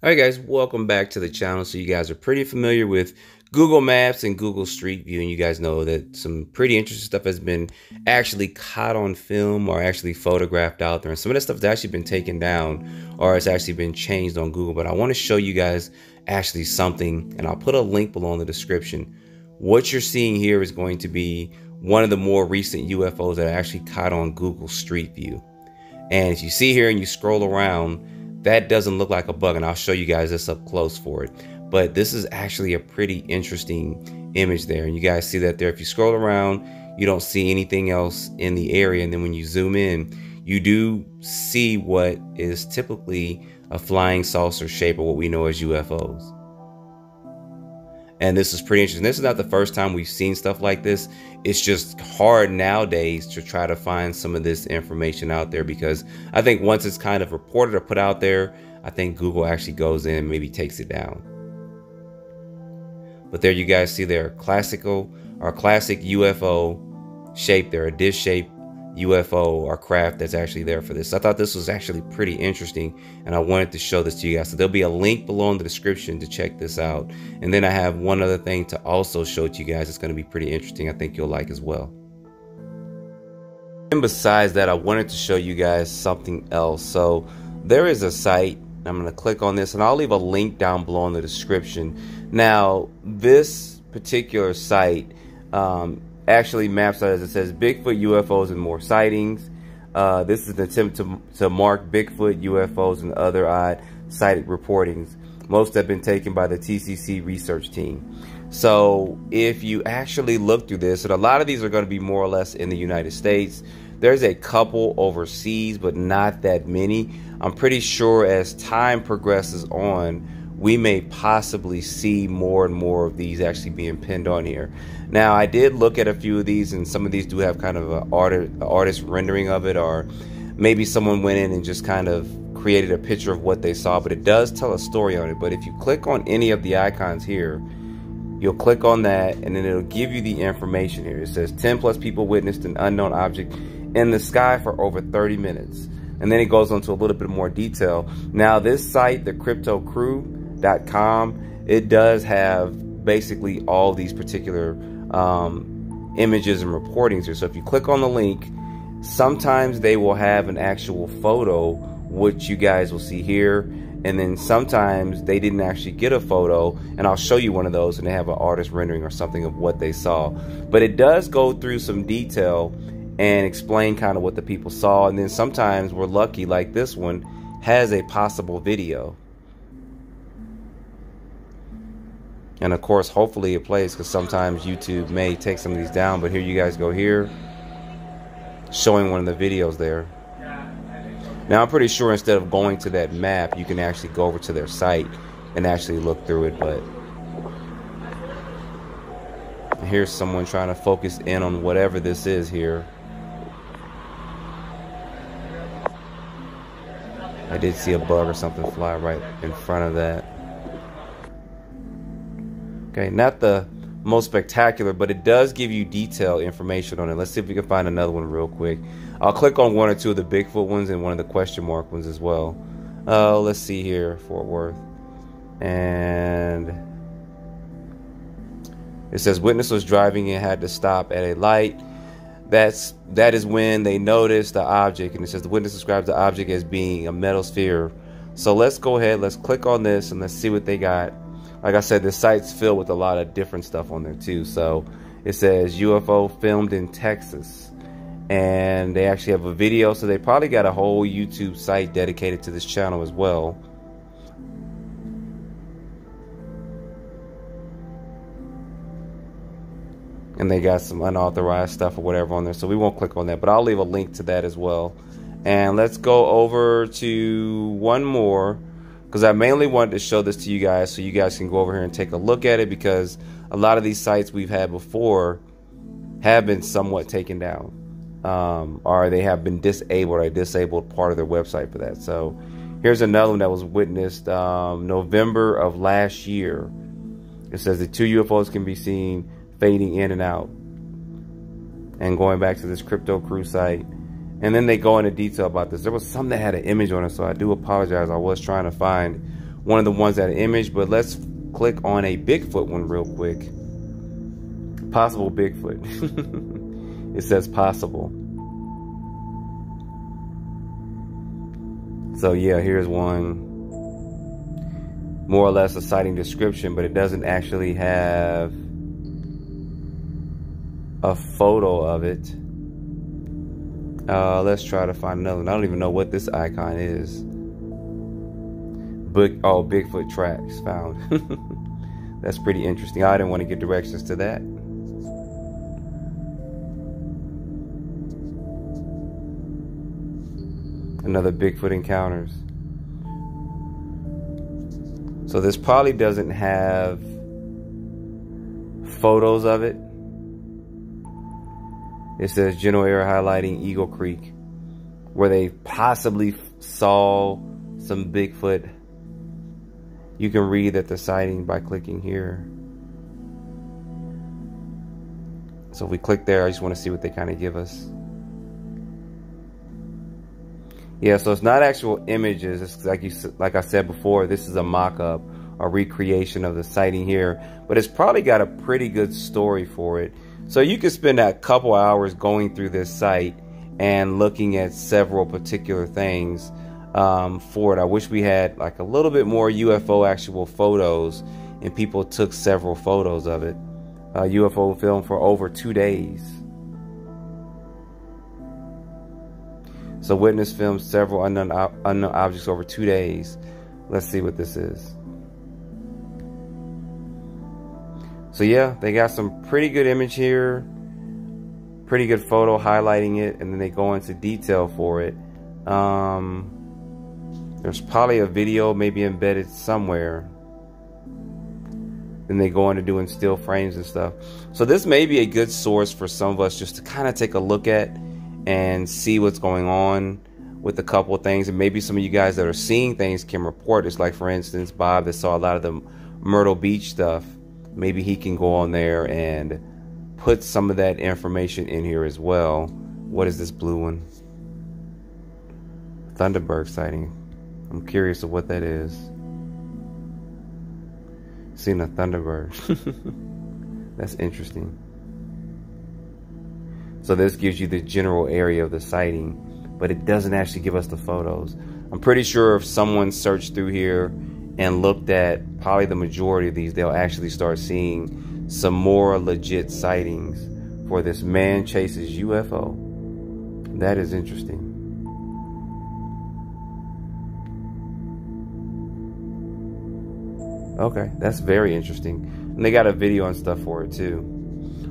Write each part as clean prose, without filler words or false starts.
Alright guys, welcome back to the channel. So you guys are pretty familiar with Google Maps and Google Street View, and you guys know that some pretty interesting stuff has been actually caught on film or actually photographed out there, and some of that stuff has actually been taken down or it's actually been changed on Google. But I want to show you guys actually something, and I'll put a link below in the description. What you're seeing here is going to be one of the more recent UFOs that are actually caught on Google Street View. And if you see here and you scroll around, that doesn't look like a bug, and I'll show you guys this up close for it. But this is actually a pretty interesting image there, and you guys see that there. If you scroll around, you don't see anything else in the area, and then when you zoom in, you do see what is typically a flying saucer shape, or what we know as UFOs. And this is pretty interesting. This is not the first time we've seen stuff like this. It's just hard nowadays to try to find some of this information out there, because I think once it's kind of reported or put out there, I think Google actually goes in and maybe takes it down. But there you guys see their classic UFO shape there, a dish shape UFO or craft that's actually there for this. I thought this was actually pretty interesting, and I wanted to show this to you guys. So there'll be a link below in the description to check this out. And then I have one other thing to also show to you guys. It's going to be pretty interesting. I think you'll like as well. And besides that, I wanted to show you guys something else. So there is a site. I'm going to click on this, and I'll leave a link down below in the description. Now, this particular site actually maps out, as it says, Bigfoot, UFOs, and more sightings. This is an attempt to mark Bigfoot, UFOs, and other odd sighted reportings. Most have been taken by the TCC research team. So if you actually look through this, and a lot of these are going to be more or less in the United States. There's a couple overseas, but not that many. I'm pretty sure as time progresses on, we may possibly see more and more of these actually being pinned on here. Now, I did look at a few of these, and some of these do have kind of an artist rendering of it, or maybe someone went in and just kind of created a picture of what they saw, but it does tell a story on it. But if you click on any of the icons here, you'll click on that, and then it'll give you the information here. It says 10 plus people witnessed an unknown object in the sky for over 30 minutes. And then it goes on to a little bit more detail. Now, this site, the cryptocrew.com, it does have basically all these particular images and reportings here. So if you click on the link, sometimes they will have an actual photo, which you guys will see here, and then sometimes they didn't actually get a photo, and I'll show you one of those, and they have an artist rendering or something of what they saw. But it does go through some detail and explain kind of what the people saw, and then sometimes we're lucky, like this one has a possible video. And of course, hopefully it plays, because sometimes YouTube may take some of these down. But here you guys go here, showing one of the videos there. Now, I'm pretty sure instead of going to that map, you can actually go over to their site and actually look through it. But here's someone trying to focus in on whatever this is here. I did see a bug or something fly right in front of that. Okay, not the most spectacular, but it does give you detailed information on it. Let's see if we can find another one real quick. I'll click on one or two of the Bigfoot ones and one of the question mark ones as well. Let's see here, Fort Worth. And it says witness was driving and had to stop at a light. That is when they noticed the object, and it says the witness describes the object as being a metal sphere. So let's go ahead, let's click on this, and let's see what they got. Like I said, this site's filled with a lot of different stuff on there too. So it says UFO filmed in Texas, and they actually have a video. So they probably got a whole YouTube site dedicated to this channel as well. And they got some unauthorized stuff or whatever on there, so we won't click on that, but I'll leave a link to that as well. And let's go over to one more, because I mainly wanted to show this to you guys so you guys can go over here and take a look at it, because a lot of these sites we've had before have been somewhat taken down, or they have been disabled, or disabled part of their website for that. So here's another one that was witnessed November of last year. It says the two UFOs can be seen fading in and out. And going back to this Crypto Crew site, and then they go into detail about this. There was some that had an image on it, so I do apologize. I was trying to find one of the ones that image, but let's click on a Bigfoot one real quick. Possible Bigfoot. It says possible. So yeah, here's one. More or less a sighting description, but it doesn't actually have a photo of it. Let's try to find another one. I don't even know what this icon is. Oh, Bigfoot tracks found. That's pretty interesting. I didn't want to get directions to that. Another Bigfoot encounters. So this probably doesn't have photos of it. It says general area highlighting Eagle Creek, where they possibly saw some Bigfoot. You can read that the sighting by clicking here. So if we click there, I just want to see what they kind of give us. Yeah, so it's not actual images. It's like I said before, this is a mock-up, a recreation of the sighting here, but it's probably got a pretty good story for it. So you could spend a couple hours going through this site and looking at several particular things for it. I wish we had like a little bit more UFO actual photos, and people took several photos of it. UFO film for over 2 days. So witness filmed several unknown objects over 2 days. Let's see what this is. So yeah, they got some pretty good image here. Pretty good photo highlighting it, and then they go into detail for it. There's probably a video maybe embedded somewhere. Then they go into doing still frames and stuff. So this may be a good source for some of us just to kind of take a look at and see what's going on with a couple of things. And maybe some of you guys that are seeing things can report. It's like, for instance, Bob that saw a lot of the Myrtle Beach stuff. Maybe he can go on there and put some of that information in here as well. What is this blue one? Thunderbird sighting. I'm curious of what that is. Seeing a Thunderbird. That's interesting. So this gives you the general area of the sighting, but it doesn't actually give us the photos. I'm pretty sure if someone searched through here and looked at probably the majority of these, they'll actually start seeing some more legit sightings for this man chases UFO. That is interesting. Okay, that's very interesting. And they got a video and stuff for it too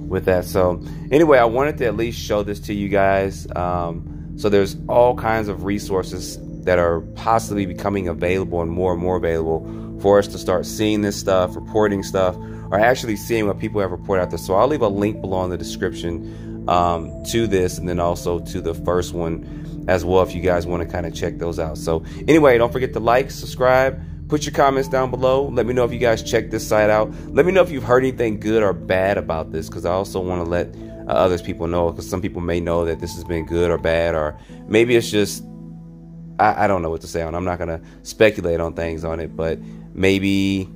with that. So anyway, I wanted to at least show this to you guys. So there's all kinds of resources that are possibly becoming available and more available for us to start seeing this stuff, reporting stuff, or actually seeing what people have reported out there. So I'll leave a link below in the description to this, and then also to the first one as well if you guys want to kind of check those out. So anyway, don't forget to like, subscribe, put your comments down below. Let me know if you guys check this site out. Let me know if you've heard anything good or bad about this, because I also want to let others people know, because some people may know that this has been good or bad, or maybe it's just I don't know what to say on it. I'm not going to speculate on things on it, but maybe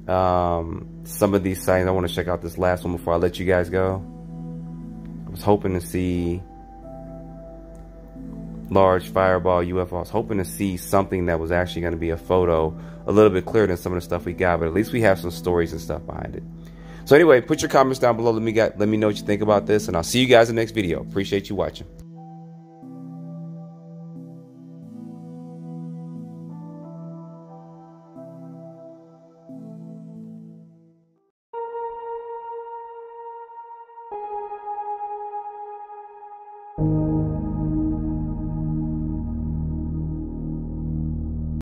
some of these sightings, I want to check out this last one before I let you guys go. I was hoping to see large fireball UFO. I was hoping to see something that was actually going to be a photo a little bit clearer than some of the stuff we got, but at least we have some stories and stuff behind it. So anyway, put your comments down below. Let me know what you think about this, and I'll see you guys in the next video. Appreciate you watching.